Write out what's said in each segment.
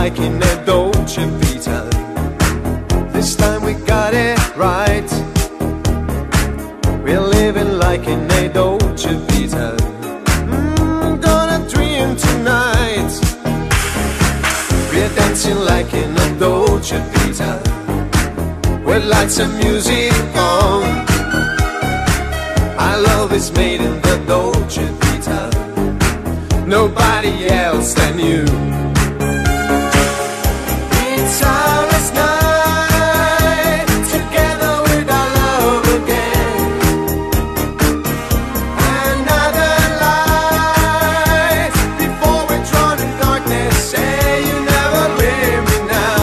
like in a Dolce Vita. This time we got it right. We're living like in a Dolce Vita. Gonna dream tonight. We're dancing like in a Dolce Vita, with lights and music on. Our love is made in the Dolce Vita, nobody else than you. It's our last night together with our love again. Another light before we're drawn in darkness. Say you never leave me now.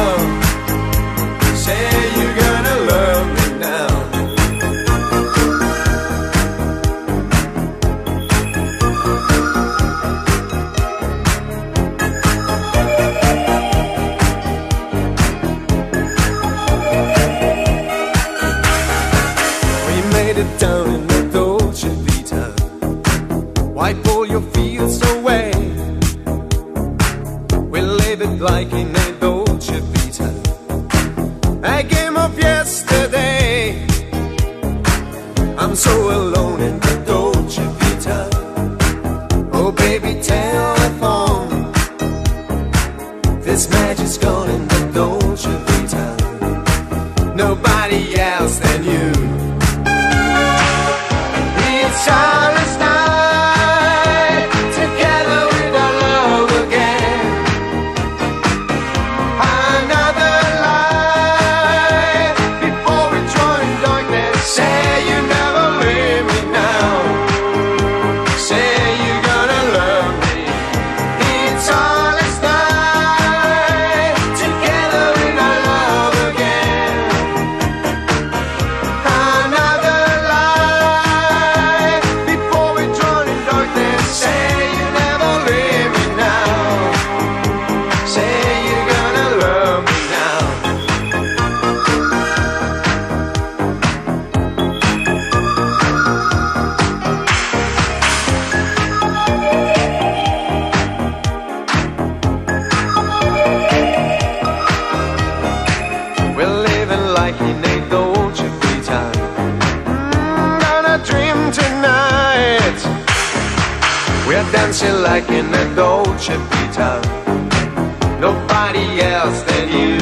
Say you're gonna love me now. Down in the Dolce Vita, wipe all your fears away. We live it like in a Dolce Vita, a game of yesterday. I'm so alone in the Dolce Vita. Oh baby, telephone. This magic's gone in the Dolce Vita, nobody else than you. It's our last night together with our love again. Another light before we join darkness. Say you never leave me now. Say you're gonna love me. It's our last night together with our love again. Another light before we drown in darkness. Say you never leave me now. Say you're gonna love me now. We're living like in a Dolce Vita. Gonna dream tonight. We're dancing like in a Dolce Vita, nobody else than you.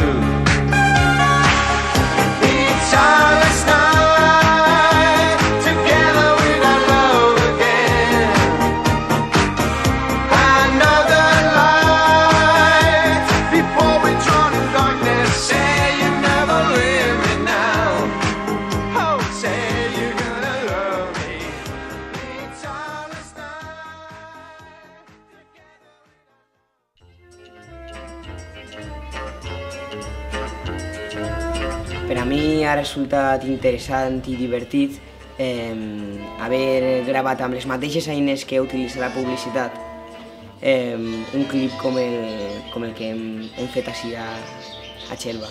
It's our last night together with our love again. Another light before we drown in darkness. Say you never leave me now. Oh, say you're gonna love me. It's our last night. Per a mi ha resultat interessant i divertit haver gravat amb les mateixes eines que utilitza la publicitat un clip com el que hem fet així a Xelva.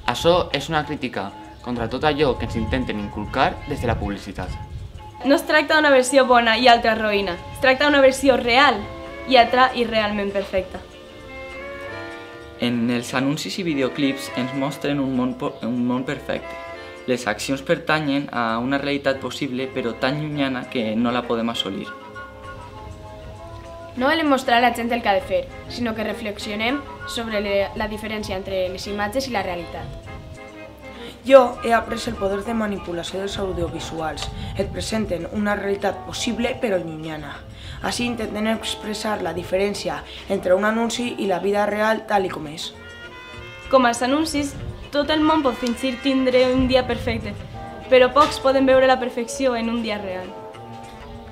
Això és una crítica contra tot allò que ens intenten inculcar des de la publicitat. No es tracta d'una versió bona i altra roïna, es tracta d'una versió real i altra irrealment perfecta. En els anuncis i videoclips ens mostren un món perfecte. Les accions pertanyen a una realitat possible però tan llunyana que no la podem assolir. No volem mostrar a la gent el que ha de fer, sinó que reflexionem sobre la diferència entre les imatges i la realitat. Jo he après el poder de manipulació dels audiovisuals. Et presenten una realitat possible però llunyana. Així intentem expressar la diferència entre un anunci i la vida real tal com és. Com als anuncis, tot el món pot fingir tindre un dia perfecte, però pocs poden veure la perfecció en un dia real.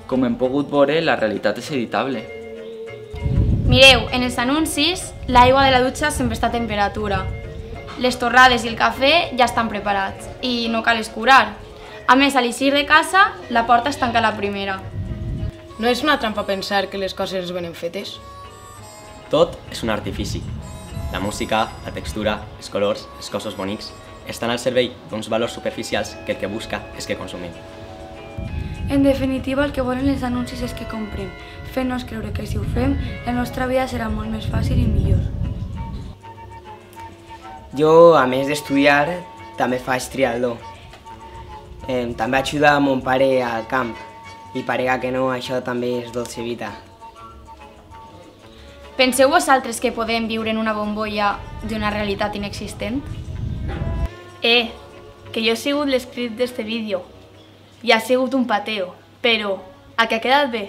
Com hem pogut veure, la realitat és editable. Mireu, en els anuncis, l'aigua de la dutxa sempre està a temperatura. Les torrades i el cafè ja estan preparats i no cal escurar. A més, a l'eixir de casa, la porta es tanca a la primera. No és una trampa pensar que les coses es venen fetes? Tot és un artifici. La música, la textura, els colors, els cossos bonics, estan al servei d'uns valors superficials que el que busca és que consumim. En definitiva, el que volen els anuncis és que comprem. Fent-nos creure que si ho fem, la nostra vida serà molt més fàcil i millor. Jo, a més d'estudiar, també faig triatló. També ajuda mon pare al camp i parega que no, això també és dolce vita. Penseu vosaltres que podem viure en una bombolla d'una realitat inexistent? Que jo he sigut l'escrit d'este vídeo i ha sigut un pateo, però a què ha quedat bé?